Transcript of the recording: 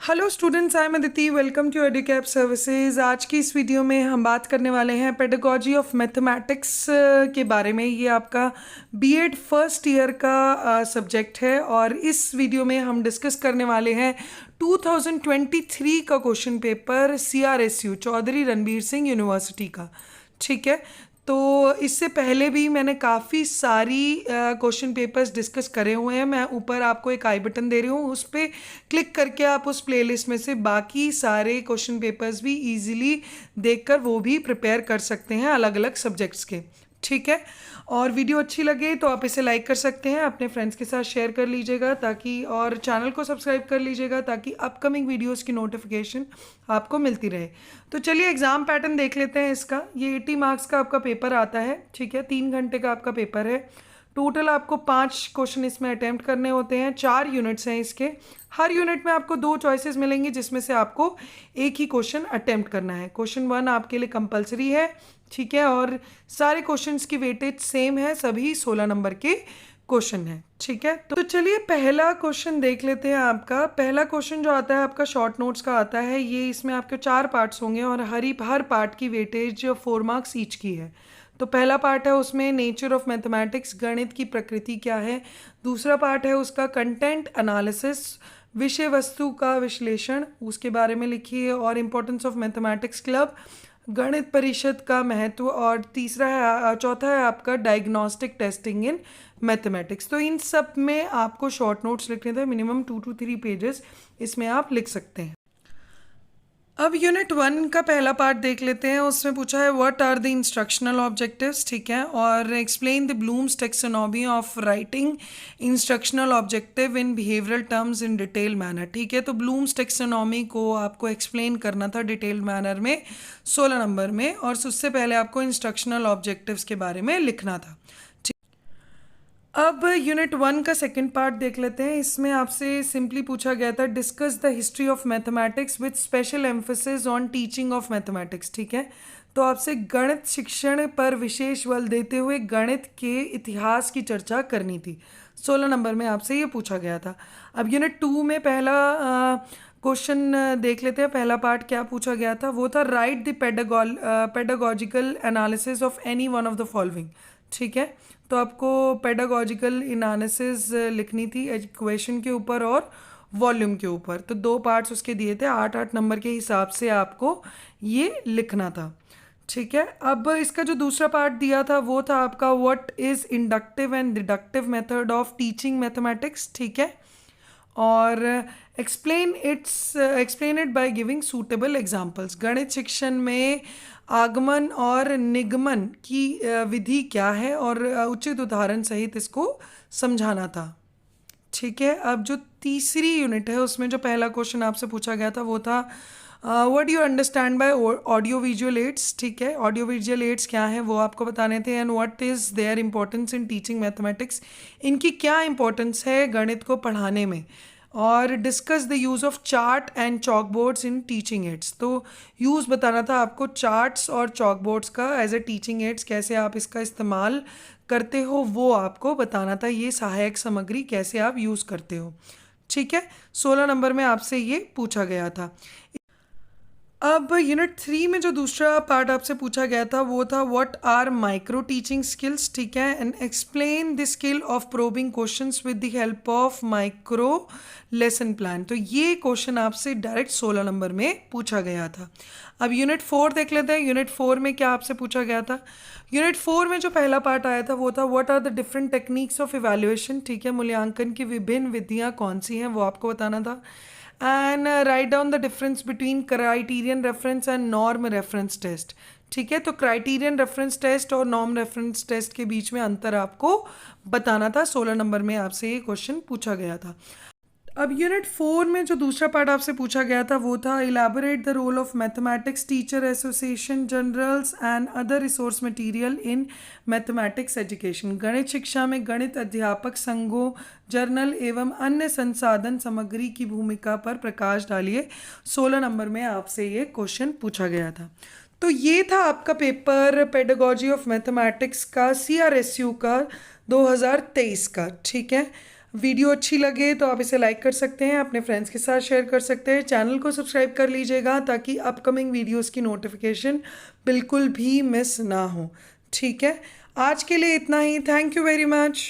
Hello students, I am Aditi. Welcome to Educap Services. आज की इस वीडियो में हम बात करने वाले हैं पेडागोजी ऑफ मैथमेटिक्स के बारे में। ये आपका बीएड फर्स्ट ईयर का सब्जेक्ट है और इस वीडियो में हम डिस्कस करने वाले हैं 2023 का question paper CRSU Chaudhary Ranbir Singh university का। ठीक है, तो इससे पहले भी मैंने काफ़ी सारी क्वेश्चन पेपर्स डिस्कस करे हुए हैं। मैं ऊपर आपको एक आई बटन दे रही हूँ, उस पर क्लिक करके आप उस प्लेलिस्ट में से बाकी सारे क्वेश्चन पेपर्स भी इजीली देखकर वो भी प्रिपेयर कर सकते हैं अलग अलग सब्जेक्ट्स के। ठीक है, और वीडियो अच्छी लगे तो आप इसे लाइक कर सकते हैं, अपने फ्रेंड्स के साथ शेयर कर लीजिएगा ताकि, और चैनल को सब्सक्राइब कर लीजिएगा ताकि अपकमिंग वीडियोस की नोटिफिकेशन आपको मिलती रहे। तो चलिए एग्ज़ाम पैटर्न देख लेते हैं इसका। ये 80 मार्क्स का आपका पेपर आता है। ठीक है, 3 घंटे का आपका पेपर है। टोटल आपको 5 क्वेश्चन इसमें अटैम्प्ट करने होते हैं। 4 यूनिट्स हैं इसके। हर यूनिट में आपको 2 चॉइसेस मिलेंगी जिसमें से आपको एक ही क्वेश्चन अटैम्प्ट करना है। क्वेश्चन 1 आपके लिए कंपलसरी है। ठीक है, और सारे क्वेश्चंस की वेटेज सेम है, सभी 16 नंबर के क्वेश्चन है। ठीक है, तो चलिए पहला क्वेश्चन देख लेते हैं। आपका पहला क्वेश्चन जो आता है आपका शॉर्ट नोट्स का आता है। ये इसमें आपके 4 पार्ट्स होंगे और हर पार्ट की वेटेज 4 मार्क्स ईच की है। तो पहला पार्ट है उसमें नेचर ऑफ मैथमेटिक्स, गणित की प्रकृति क्या है। दूसरा पार्ट है उसका कंटेंट एनालिसिस, विषय वस्तु का विश्लेषण, उसके बारे में लिखी है। और इम्पोर्टेंस ऑफ मैथमेटिक्स क्लब, गणित परिषद का महत्व। और चौथा है आपका डायग्नोस्टिक टेस्टिंग इन मैथमेटिक्स। तो इन सब में आपको शॉर्ट नोट्स लिखने थे, मिनिमम 2 to 3 पेजेस इसमें आप लिख सकते हैं। अब यूनिट 1 का पहला पार्ट देख लेते हैं। उसमें पूछा है what are the instructional objectives. ठीक है, और explain the Bloom's taxonomy of writing instructional objective in behavioural terms in detail manner. ठीक है, तो ब्लूम्स टेक्सोनॉमी को आपको एक्सप्लेन करना था डिटेल मैनर में 16 नंबर में, और उससे पहले आपको इंस्ट्रक्शनल ऑब्जेक्टिव्स के बारे में लिखना था। अब यूनिट 1 का सेकंड पार्ट देख लेते हैं। इसमें आपसे सिंपली पूछा गया था discuss the history of mathematics with special emphasis on teaching of mathematics. ठीक है, तो आपसे गणित शिक्षण पर विशेष बल देते हुए गणित के इतिहास की चर्चा करनी थी। 16 नंबर में आपसे ये पूछा गया था। अब यूनिट 2 में पहला क्वेश्चन देख लेते हैं। पहला पार्ट क्या पूछा गया था, वो था right the pedagogical analysis of any one of the following. ठीक है, तो आपको पेडागोजिकल एनालिसिस लिखनी थी इक्वेशन के ऊपर और वॉल्यूम के ऊपर। तो 2 पार्ट्स उसके दिए थे, 8-8 नंबर के हिसाब से आपको ये लिखना था। ठीक है, अब इसका जो दूसरा पार्ट दिया था वो था आपका what is inductive and deductive method of teaching mathematics. ठीक है, और explain it by giving suitable examples. गणित शिक्षण में आगमन और निगमन की विधि क्या है और उचित उदाहरण सहित इसको समझाना था। ठीक है, अब जो तीसरी यूनिट है उसमें जो पहला क्वेश्चन आपसे पूछा गया था वो था what do you understand by audio visual aids. ठीक है, ऑडियो विजुअल एड्स क्या है वो आपको बताने थे। And what is their importance in teaching mathematics, इनकी क्या इंपॉर्टेंस है गणित को पढ़ाने में। और discuss the use of chart and chalk boards in teaching ads, तो यूज़ बताना था आपको चार्ट्स और चॉक बोर्ड्स का एज ए टीचिंग एड्स, कैसे आप इसका इस्तेमाल करते हो वो आपको बताना था। ये सहायक सामग्री कैसे आप यूज़ करते हो। ठीक है, 16 नंबर में आपसे ये पूछा गया था। अब यूनिट 3 में जो दूसरा पार्ट आपसे पूछा गया था वो था what are micro teaching skills. ठीक है, and explain the skill of probing questions with the help of micro lesson plan. तो ये क्वेश्चन आपसे डायरेक्ट 16 नंबर में पूछा गया था। अब यूनिट 4 देख लेते हैं। यूनिट 4 में क्या आपसे पूछा गया था। यूनिट 4 में जो पहला पार्ट आया था वो था what are the different techniques of evaluation. ठीक है, मूल्यांकन की विभिन्न विधियाँ कौन सी हैं वो आपको बताना था। And write down the difference between criterion reference and norm reference test. ठीक है, तो क्राइटेरियन रेफरेंस टेस्ट और नॉर्म रेफरेंस टेस्ट के बीच में अंतर आपको बताना था। 16 नंबर में आपसे ये क्वेश्चन पूछा गया था। अब यूनिट 4 में जो दूसरा पार्ट आपसे पूछा गया था वो था elaborate the role of mathematics teacher association journals and other resource material in mathematics education. गणित शिक्षा में गणित अध्यापक संघों, जर्नल एवं अन्य संसाधन सामग्री की भूमिका पर प्रकाश डालिए। 16 नंबर में आपसे ये क्वेश्चन पूछा गया था। तो ये था आपका पेपर पेडागोजी ऑफ मैथमेटिक्स का CRSU का 2023 का। ठीक है, वीडियो अच्छी लगे तो आप इसे लाइक कर सकते हैं, अपने फ्रेंड्स के साथ शेयर कर सकते हैं। चैनल को सब्सक्राइब कर लीजिएगा ताकि अपकमिंग वीडियोस की नोटिफिकेशन बिल्कुल भी मिस ना हो। ठीक है, आज के लिए इतना ही। Thank you very much.